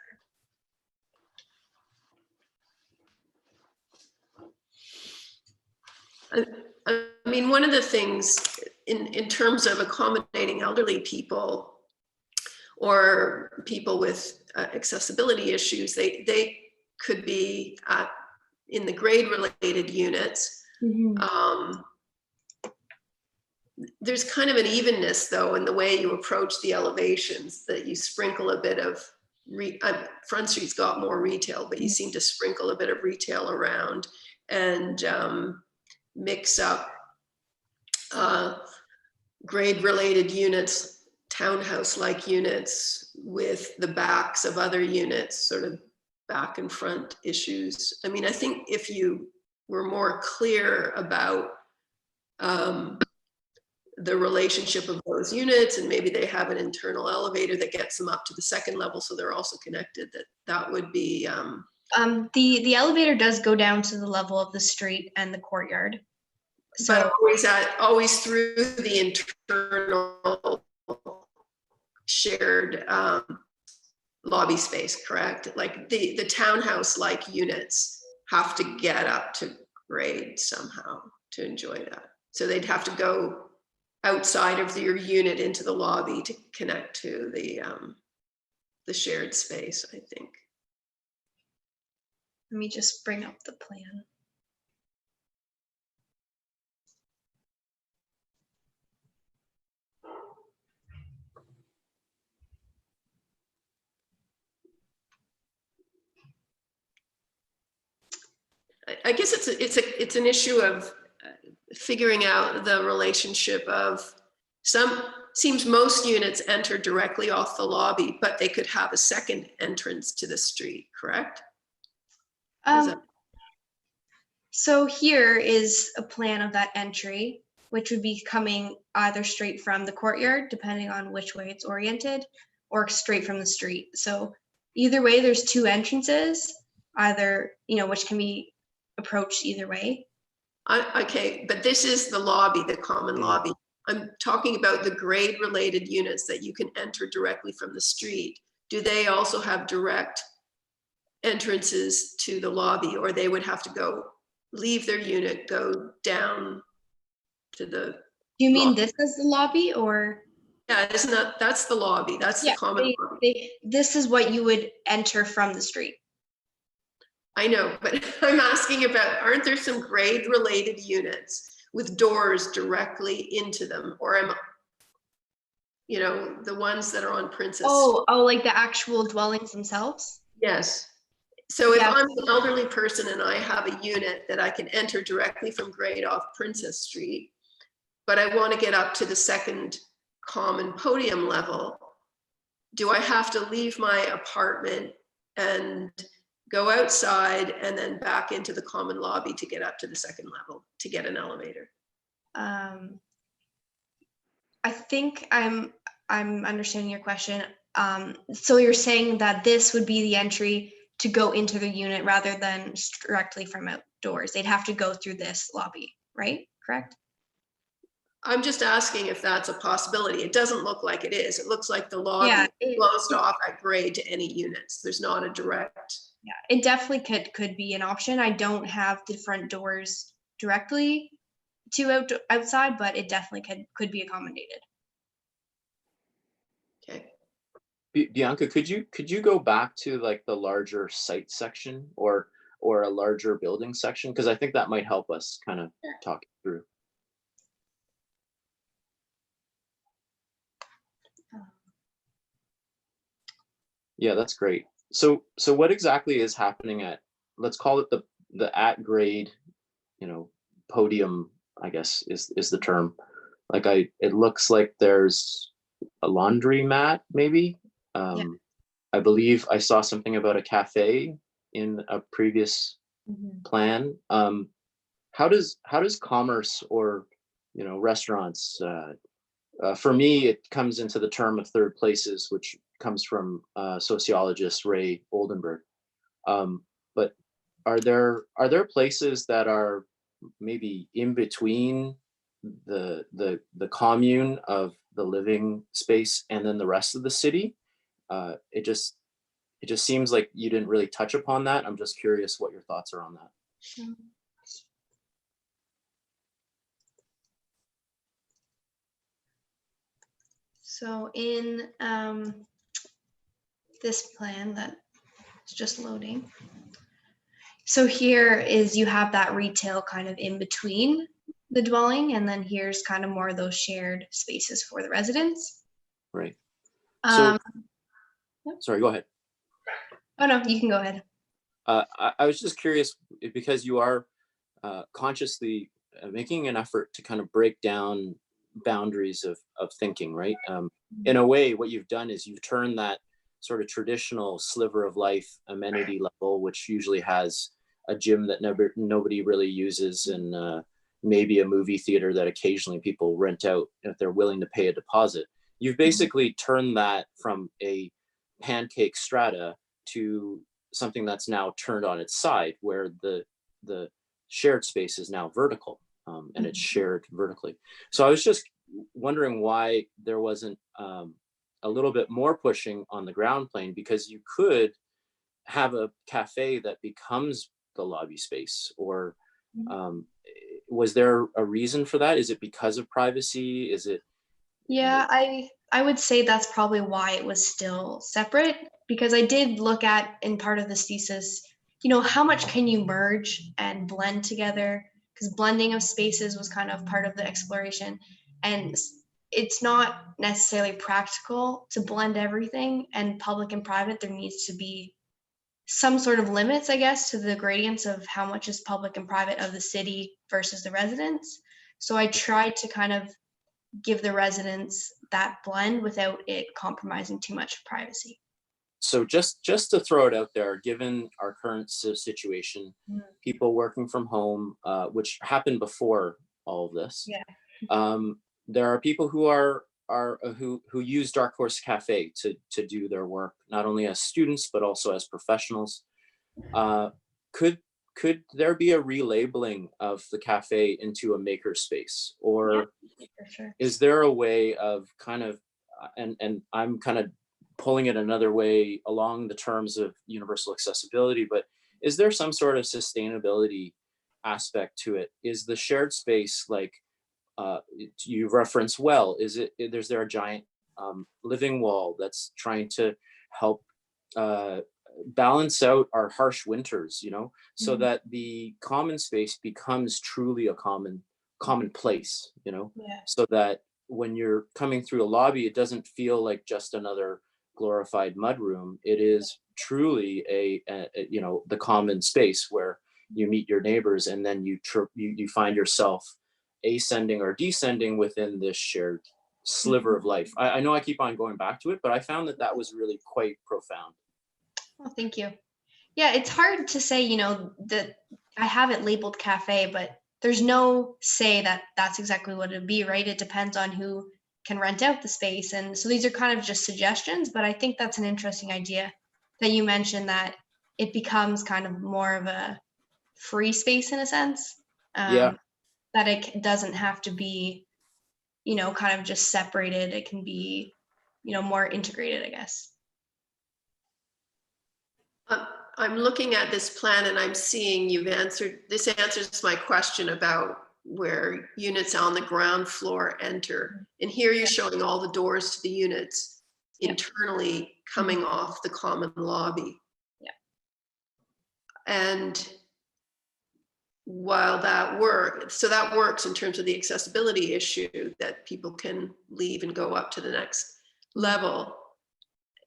are. I mean, one of the things in terms of accommodating elderly people or people with accessibility issues, they could be in the grade related units. Mm-hmm. There's kind of an evenness though in the way you approach the elevations, that you sprinkle a bit of Front Street's got more retail, but you seem to sprinkle a bit of retail around and mix up grade related units, townhouse like units with the backs of other units, sort of back and front issues. I mean, I think if you were more clear about the relationship of those units, and maybe they have an internal elevator that gets them up to the 2nd level, so they're also connected, that would be the elevator does go down to the level of the street and the courtyard, so always through the internal shared lobby space, correct? Like the townhouse like units have to get up to grade somehow to enjoy that, so they'd have to go outside of your unit into the lobby to connect to the shared space, I think. Let me just bring up the plan. I guess it's an issue of figuring out the relationship of seems most units enter directly off the lobby, but they could have a second entrance to the street, correct? So here is a plan of that entry, which would be coming either straight from the courtyard, depending on which way it's oriented, or straight from the street. So either way, there's 2 entrances, either, which can be approached either way. Okay, but this is the lobby, the common lobby. I'm talking about the grade related units that you can enter directly from the street. Do they also have direct entrances to the lobby, or they would have to go leave their unit, go down to the. Do you mean lobby. this is the lobby, or? Yeah, isn't that's the lobby? That's the common lobby. This is what you would enter from the street. I know, but I'm asking about, aren't there some grade related units with doors directly into them, or am, you know, the ones that are on Princess? Oh, like the actual dwellings themselves? Yes. So if Yeah. I'm an elderly person and I have a unit that I can enter directly from grade off Princess Street, but I want to get up to the second common podium level, do I have to leave my apartment and go outside and then back into the common lobby to get up to the second level to get an elevator? I think I'm understanding your question. So you're saying that this would be the entry to go into the unit rather than directly from outdoors. They'd have to go through this lobby, right? Correct? I'm just asking if that's a possibility. It doesn't look like it is. It looks like the lobby is closed off at grade to any units. There's not a direct. Yeah, it definitely could be an option. I don't have the front doors directly to outside, but it definitely could be accommodated. Okay. Bianca, could you go back to like the larger site section or a larger building section? Because I think that might help us kind of talk it through. Yeah, that's great. So what exactly is happening at, let's call it the at grade, you know, podium, I guess is the term. Like it looks like there's a laundry mat, maybe. I believe I saw something about a cafe in a previous plan. How does commerce or, you know, restaurants, for me, it comes into the term of third places, which comes from sociologist Ray Oldenburg. But are there places that are maybe in between the commune of the living space and then the rest of the city? It just seems like you didn't really touch upon that. I'm just curious what your thoughts are on that. So in this plan that is just loading. So here is, you have that retail kind of in between the dwelling, and then here's kind of more of those shared spaces for the residents. Right. So, Yep. Sorry, go ahead. Oh no, you can go ahead. I was just curious, because you are consciously making an effort to kind of break down boundaries of thinking, right? In a way, what you've done is you've turned that sort of traditional sliver of life amenity level, which usually has a gym that nobody really uses, and maybe a movie theater that occasionally people rent out if they're willing to pay a deposit. You've basically turned that from a pancake strata to something that's now turned on its side, where the shared space is now vertical, and it's shared vertically. So I was just wondering why there wasn't a little bit more pushing on the ground plane, because you could have a cafe that becomes the lobby space, or was there a reason for that? Is it because of privacy? Is it? Yeah, I would say that's probably why it was still separate, because I did look at, in part of this thesis, you know, how much can you merge and blend together? Because blending of spaces was kind of part of the exploration, and it's not necessarily practical to blend everything, and public and private, there needs to be some sort of limits, I guess, to the gradients of how much is public and private of the city versus the residents. So I tried to kind of give the residents that blend without it compromising too much privacy. So just to throw it out there, given our current situation, people working from home, which happened before all of this, there are people who use Dark Horse Cafe to do their work, not only as students but also as professionals. Could there be a relabeling of the cafe into a maker space, or for sure. is there a way of kind of, and I'm kind of pulling it another way along the terms of universal accessibility, but is there some sort of sustainability aspect to it? Is the shared space, like you reference well, is there a giant living wall that's trying to help balance out our harsh winters, so that the common space becomes truly a common place, Yeah. so that when you're coming through a lobby, it doesn't feel like just another glorified mudroom. It is truly the common space where you meet your neighbors, and then you find yourself ascending or descending within this shared sliver of life. I know I keep on going back to it, but I found that was really quite profound. Well, thank you. Yeah, it's hard to say, that I have it labeled cafe, but there's no say that that's exactly what it'd be, right? It depends on who can rent out the space. And so these are kind of just suggestions, but I think that's an interesting idea that you mentioned, that it becomes kind of more of a free space in a sense. Yeah. That it doesn't have to be, kind of just separated. It can be, more integrated, I guess. I'm looking at this plan and I'm seeing this answers my question about where units on the ground floor enter. And here you're showing all the doors to the units internally coming off the common lobby. Yeah. And while that works in terms of the accessibility issue, that people can leave and go up to the next level.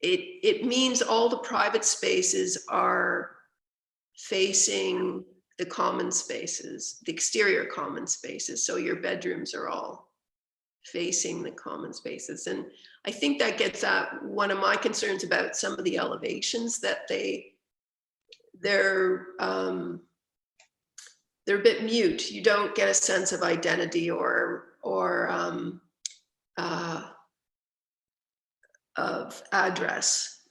It means all the private spaces are facing the common spaces, the exterior common spaces. So your bedrooms are all facing the common spaces. And I think that gets at one of my concerns about some of the elevations, that they're a bit mute. You don't get a sense of identity or of address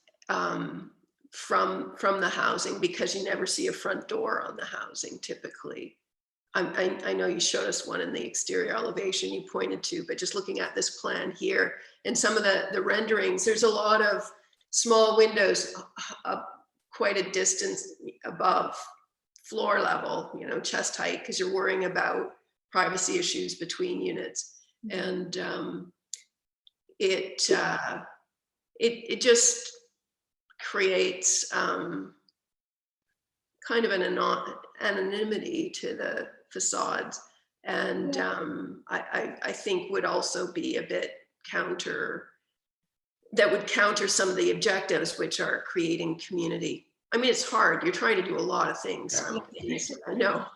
from the housing, because you never see a front door on the housing typically. I know you showed us one in the exterior elevation you pointed to, but just looking at this plan here and some of the renderings, there's a lot of small windows up quite a distance above floor level, chest height, because you're worrying about privacy issues between units. And it just creates kind of an anonymity to the facades, and I think would also be a bit counter some of the objectives, which are creating community. I mean, it's hard. You're trying to do a lot of things. I know.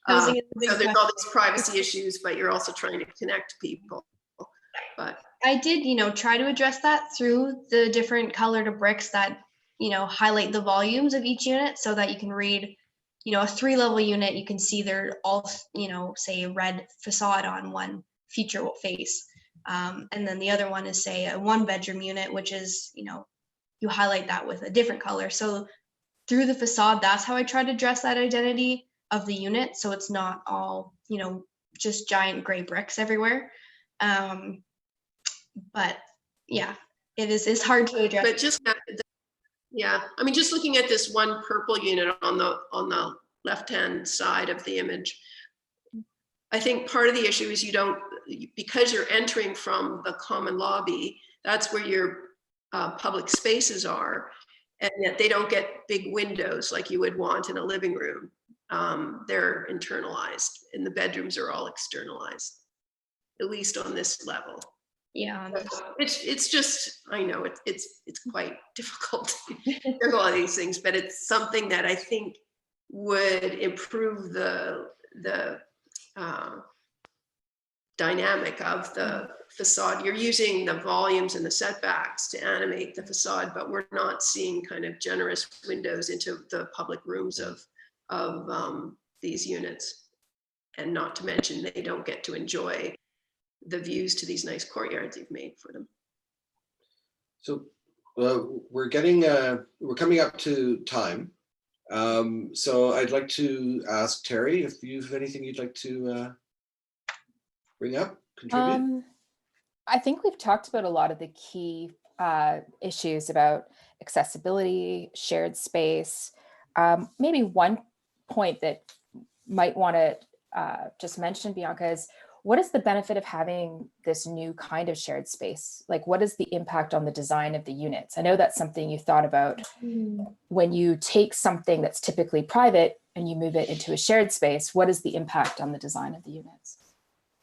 So there's all these privacy issues, but you're also trying to connect people. But I did, try to address that through the different colored bricks that, highlight the volumes of each unit, so that you can read, a 3-level unit, you can see they're all, say a red facade on one feature face. And then the other one is, say, a 1-bedroom unit, which is, you highlight that with a different color. So through the facade, that's how I try to address that identity of the unit. So it's not all, just giant gray bricks everywhere. But yeah, it's hard to address. But just I mean, just looking at this one purple unit on the left-hand side of the image, I think part of the issue is because you're entering from the common lobby, that's where your public spaces are, and yet they don't get big windows like you would want in a living room. They're internalized, and the bedrooms are all externalized, at least on this level. Yeah, it's just, I know it's quite difficult to juggle all these things, but it's something that I think would improve the dynamic of the facade. You're using the volumes and the setbacks to animate the facade, but we're not seeing kind of generous windows into the public rooms of these units. And not to mention, they don't get to enjoy the views to these nice courtyards you've made for them. So we're coming up to time. So I'd like to ask Terry if you have anything you'd like to bring up, contribute. I think we've talked about a lot of the key issues about accessibility, shared space. Maybe one point that might want to just mention, Bianca, is what is the benefit of having this new kind of shared space? Like, what is the impact on the design of the units? I know that's something you thought about when you take something that's typically private and you move it into a shared space. What is the impact on the design of the units?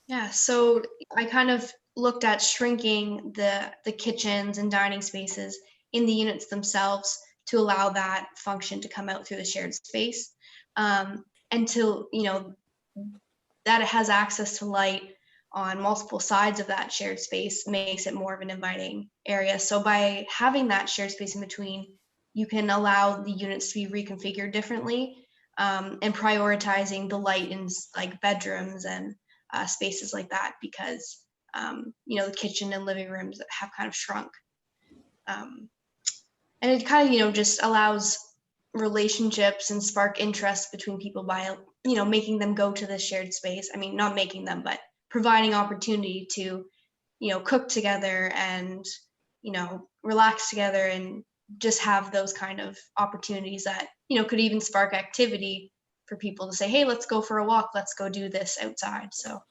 Yeah, so I kind of looked at shrinking the kitchens and dining spaces in the units themselves to allow that function to come out through the shared space, and to, that it has access to light on multiple sides of that shared space makes it more of an inviting area. So by having that shared space in between, you can allow the units to be reconfigured differently, and prioritizing the light in like bedrooms and spaces like that, because the kitchen and living rooms have kind of shrunk, and it kind of just allows relationships and spark interest between people by making them go to this shared space. I mean, not making them, but providing opportunity to cook together and relax together, and just have those kind of opportunities that could even spark activity for people to say, hey, let's go for a walk, let's go do this outside. So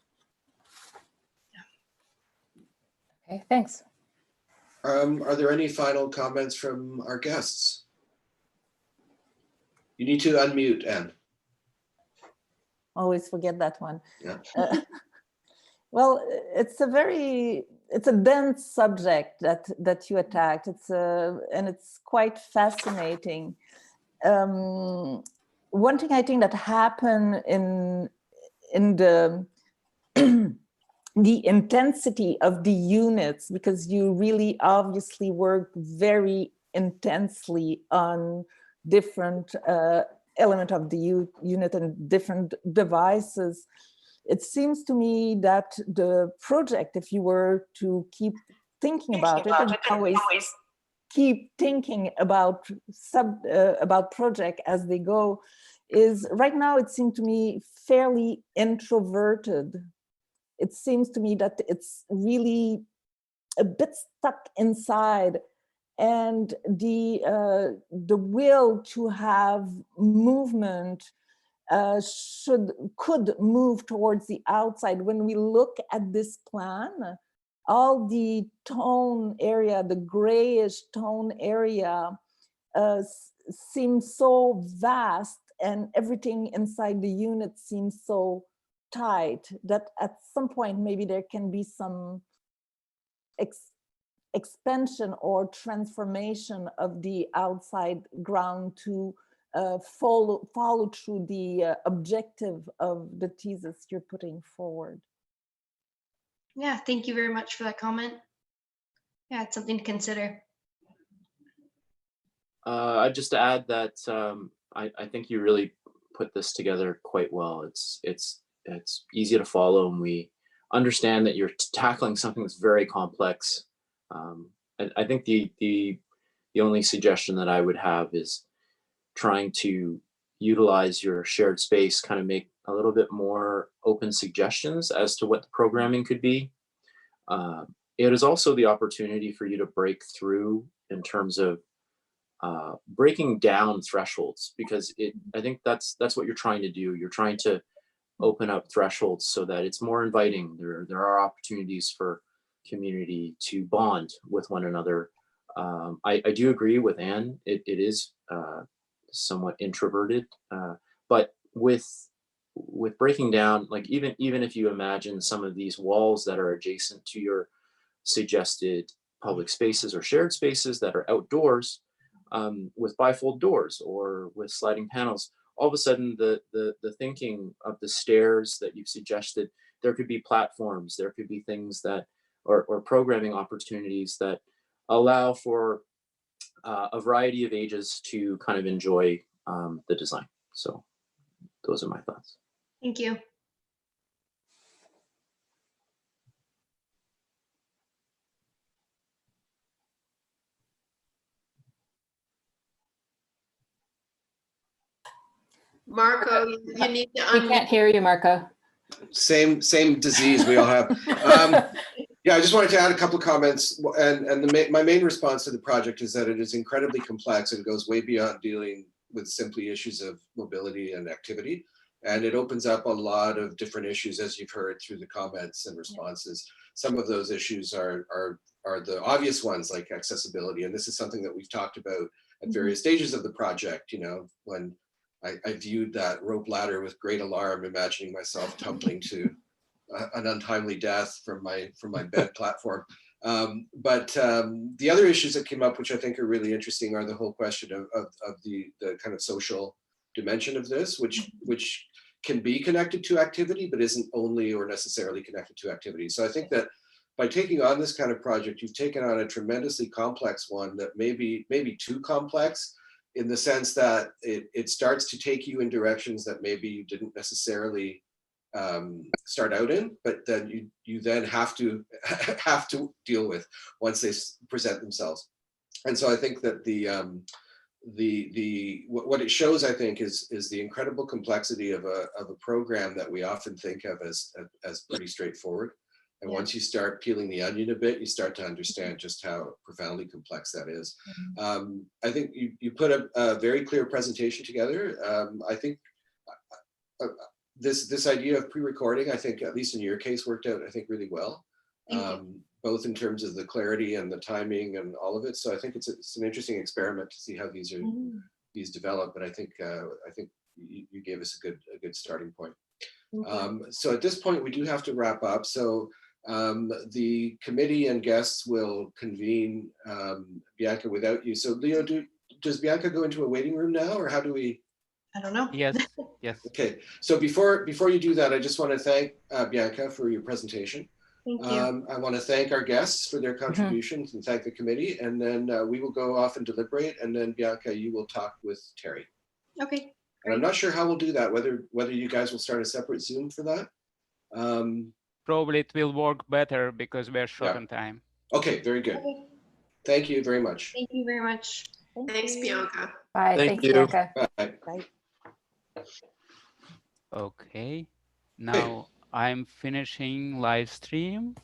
Okay, thanks. Are there any final comments from our guests? You need to unmute, Anne. Always forget that one. Yeah. Well, it's a dense subject that you attacked. And it's quite fascinating. One thing I think that happened in the the intensity of the units, because you really obviously work very intensely on different element of the unit and different devices. It seems to me that the project, if you were to keep thinking about it, and always keep thinking about project as they go, is right now it seems to me fairly introverted. It seems to me that it's really a bit stuck inside, and the will to have movement could move towards the outside. When we look at this plan, all the tone area, the grayish tone area, seems so vast, and everything inside the unit seems so tight that at some point maybe there can be some expansion or transformation of the outside ground to follow through the objective of the thesis you're putting forward. Yeah, thank you very much for that comment. Yeah, it's something to consider. I'd just add that I think you really put this together quite well. It's easy to follow, and we understand that you're tackling something that's very complex. I think the only suggestion that I would have is trying to utilize your shared space, kind of make a little bit more open suggestions as to what the programming could be. It is also the opportunity for you to break through in terms of breaking down thresholds, because I think that's what you're trying to do. You're trying to open up thresholds so that it's more inviting. There are opportunities for community to bond with one another. I do agree with Anne. It is somewhat introverted, but with breaking down, like even if you imagine some of these walls that are adjacent to your suggested public spaces or shared spaces that are outdoors, with bifold doors or with sliding panels, all of a sudden the thinking of the stairs that you've suggested, there could be platforms, there could be things that, or programming opportunities that allow for a variety of ages to kind of enjoy the design. So those are my thoughts. Thank you. Marco, you need to We can't hear you, Marco. Same disease we all have. Yeah, I just wanted to add a couple of comments, and my main response to the project is that it is incredibly complex and goes way beyond dealing with simply issues of mobility and activity. And it opens up a lot of different issues, as you've heard through the comments and responses. Some of those issues are the obvious ones, like accessibility. And this is something that we've talked about at various stages of the project. You know, when I viewed that rope ladder with great alarm, imagining myself tumbling to an untimely death from my bed platform. But the other issues that came up, which I think are really interesting, are the whole question of the kind of social dimension of this, which can be connected to activity, but isn't only or necessarily connected to activity. So I think that by taking on this kind of project, you've taken on a tremendously complex one that maybe too complex, in the sense that it starts to take you in directions that maybe you didn't necessarily start out in, but then you then have to deal with once they present themselves. And so I think that what it shows, I think, is the incredible complexity of a program that we often think of as pretty straightforward. And once you start peeling the onion a bit, you start to understand just how profoundly complex that is. I think you put a very clear presentation together. I think this idea of pre-recording, I think, at least in your case, worked out, I think, really well, both in terms of the clarity and the timing and all of it. So I think it's an interesting experiment to see how these develop. But I think you gave us a good starting point. So at this point, we do have to wrap up. So the committee and guests will convene, Bianca, without you. So Leo, does Bianca go into a waiting room now, or how do we? I don't know. Yes, yes. Okay, so before you do that, I just want to thank Bianca for your presentation. Thank you. I want to thank our guests for their contributions and thank the committee. And then we will go off and deliberate. And then Bianca, you will talk with Terry. Okay. And I'm not sure how we'll do that, whether you guys will start a separate Zoom for that. Probably it will work better because we're short on time. Okay, very good. Okay. Thank you very much. Thank you very much. Thanks, Bianca. Bye. Thank Thanks, you. Bianca. Bye. Okay, now I'm finishing live stream.